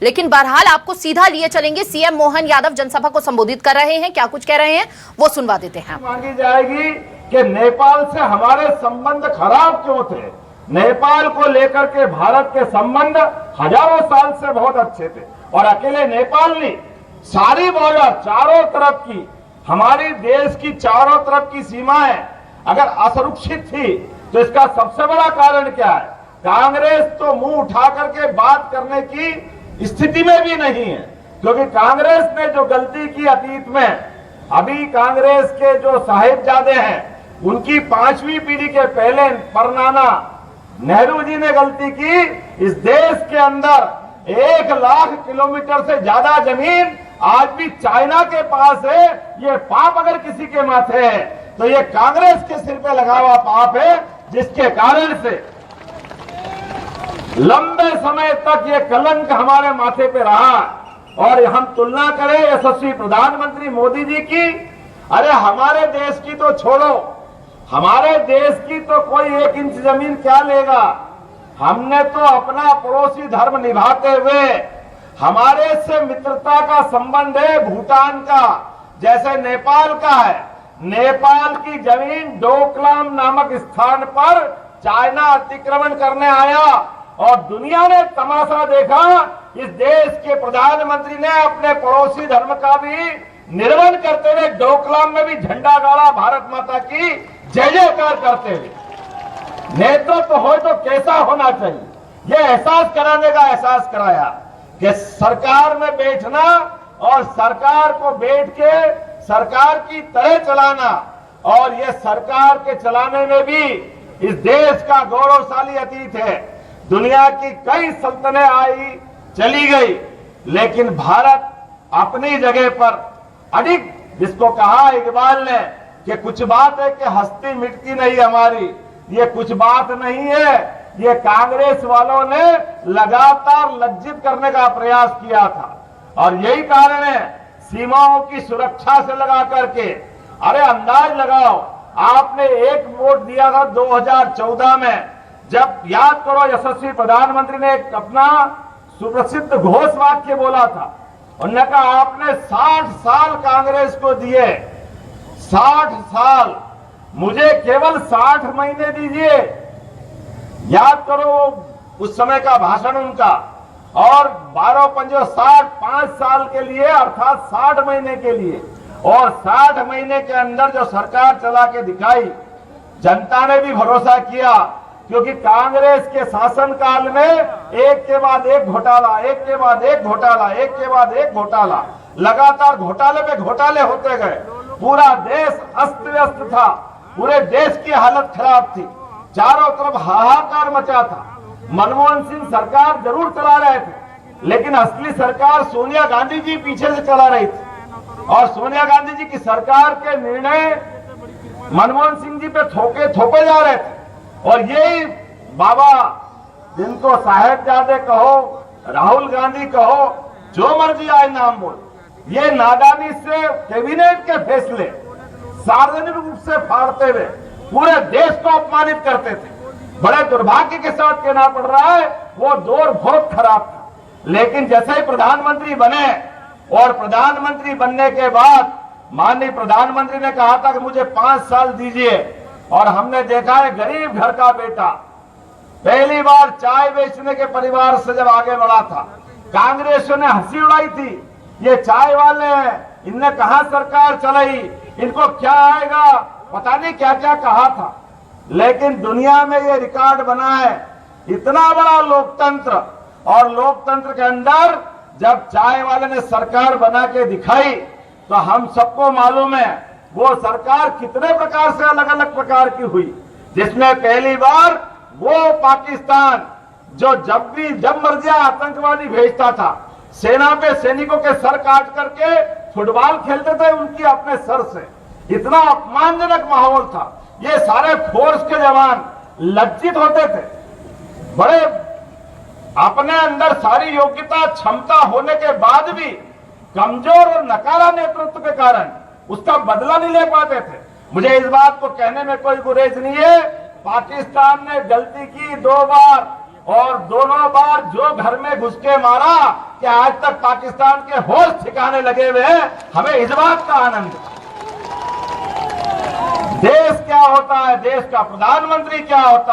लेकिन बहरहाल आपको सीधा लिए चलेंगे। सीएम मोहन यादव जनसभा को संबोधित कर रहे हैं, क्या कुछ कह रहे हैं वो सुनवा देते हैं। मांगी जाएगी कि नेपाल से हमारे संबंध खराब क्यों थे। नेपाल को लेकर के भारत के संबंध हजारों साल से बहुत अच्छे थे और अकेले नेपाल नहीं, सारी बॉर्डर चारों तरफ की, हमारी देश की चारों तरफ की सीमाएं अगर असुरक्षित थी तो इसका सबसे बड़ा कारण क्या है? कांग्रेस तो मुंह उठा करके बात करने की स्थिति में भी नहीं है, क्योंकि कांग्रेस ने जो गलती की अतीत में, अभी कांग्रेस के जो साहिबजादे हैं उनकी 5वीं पीढ़ी के पहले परनाना नेहरू जी ने गलती की। इस देश के अंदर 1 लाख किलोमीटर से ज्यादा जमीन आज भी चाइना के पास है। ये पाप अगर किसी के माथे है तो ये कांग्रेस के सिर पे लगा हुआ पाप है, जिसके कारण से लंबे समय तक ये कलंक हमारे माथे पे रहा। और हम तुलना करें यशस्वी प्रधानमंत्री मोदी जी की, अरे हमारे देश की तो छोड़ो, हमारे देश की तो कोई 1 इंच जमीन क्या लेगा। हमने तो अपना पड़ोसी धर्म निभाते हुए, हमारे से मित्रता का संबंध है भूटान का, जैसे नेपाल का है। नेपाल की जमीन डोकलाम नामक स्थान पर चाइना अतिक्रमण करने आया और दुनिया ने तमाशा देखा। इस देश के प्रधानमंत्री ने अपने पड़ोसी धर्म का भी निर्वहन करते हुए डोकलाम में भी झंडा गाड़ा, भारत माता की जय जयकार करते हुए। नेतृत्व हो तो कैसा होना चाहिए, यह एहसास कराने का एहसास कराया कि सरकार में बैठना और सरकार को बैठ के सरकार की तरह चलाना, और यह सरकार के चलाने में भी इस देश का गौरवशाली अतीत है। दुनिया की कई सल्तनतें आई चली गई, लेकिन भारत अपनी जगह पर अडिग, जिसको कहा इकबाल ने कि कुछ बात है कि हस्ती मिटती नहीं हमारी, ये कुछ बात नहीं है। ये कांग्रेस वालों ने लगातार लज्जित करने का प्रयास किया था और यही कारण है सीमाओं की सुरक्षा से लगा करके। अरे अंदाज लगाओ, आपने एक वोट दिया था 2014 में, जब याद करो यशस्वी प्रधानमंत्री ने एक अपना सुप्रसिद्ध घोष वाक्य बोला था, उन्होंने कहा आपने 60 साल कांग्रेस को दिए, 60 साल, मुझे केवल 60 महीने दीजिए। याद करो उस समय का भाषण उनका, और 12-5 5 साल के लिए, अर्थात 60 महीने के लिए, और 60 महीने के अंदर जो सरकार चला के दिखाई, जनता ने भी भरोसा किया, क्योंकि कांग्रेस के शासनकाल में एक के बाद एक घोटाला, एक के बाद एक घोटाला, एक के बाद एक घोटाला, लगातार घोटाले पे घोटाले होते गए। पूरा देश अस्त व्यस्त था, पूरे देश की हालत खराब थी, चारों तरफ हाहाकार मचा था। मनमोहन सिंह सरकार जरूर चला रहे थे, लेकिन असली सरकार सोनिया गांधी जी पीछे से चला रही थी, और सोनिया गांधी जी की सरकार के निर्णय मनमोहन सिंह जी पे थोपे जा रहे थे। और यही बाबा, जिनको साहेबजादे कहो, राहुल गांधी कहो, जो मर्जी आए नाम बोल, ये नादानी से कैबिनेट के फैसले सार्वजनिक रूप से फाड़ते हुए पूरे देश को अपमानित करते थे। बड़े दुर्भाग्य के साथ कहना पड़ रहा है, वो दौर बहुत खराब था। लेकिन जैसे ही प्रधानमंत्री बने, और प्रधानमंत्री बनने के बाद माननीय प्रधानमंत्री ने कहा था कि मुझे 5 साल दीजिए, और हमने देखा है गरीब घर का बेटा पहली बार चाय बेचने के परिवार से जब आगे बढ़ा था, कांग्रेस ने हंसी उड़ाई थी, ये चाय वाले हैं, इनने कहा सरकार चलाई, इनको क्या आएगा, पता नहीं क्या क्या कहा था। लेकिन दुनिया में ये रिकॉर्ड बना है, इतना बड़ा लोकतंत्र, और लोकतंत्र के अंदर जब चाय वाले ने सरकार बना के दिखाई, तो हम सबको मालूम है वो सरकार कितने प्रकार से अलग अलग प्रकार की हुई। जिसमें पहली बार वो पाकिस्तान जो जब मर्जी आतंकवादी भेजता था, सेना पे सैनिकों के सर काट करके फुटबॉल खेलते थे उनकी अपने सर से, इतना अपमानजनक माहौल था। ये सारे फोर्स के जवान लज्जित होते थे। बड़े अपने अंदर सारी योग्यता क्षमता होने के बाद भी कमजोर और नकारा नेतृत्व के कारण उसका बदला नहीं ले पाते थे। मुझे इस बात को कहने में कोई गुरेज नहीं है, पाकिस्तान ने गलती की 2 बार, और दोनों बार जो घर में घुस के मारा कि आज तक पाकिस्तान के होश ठिकाने लगे हुए हैं, हमें इस बात का आनंद है। देश क्या होता है, देश का प्रधानमंत्री क्या होता है।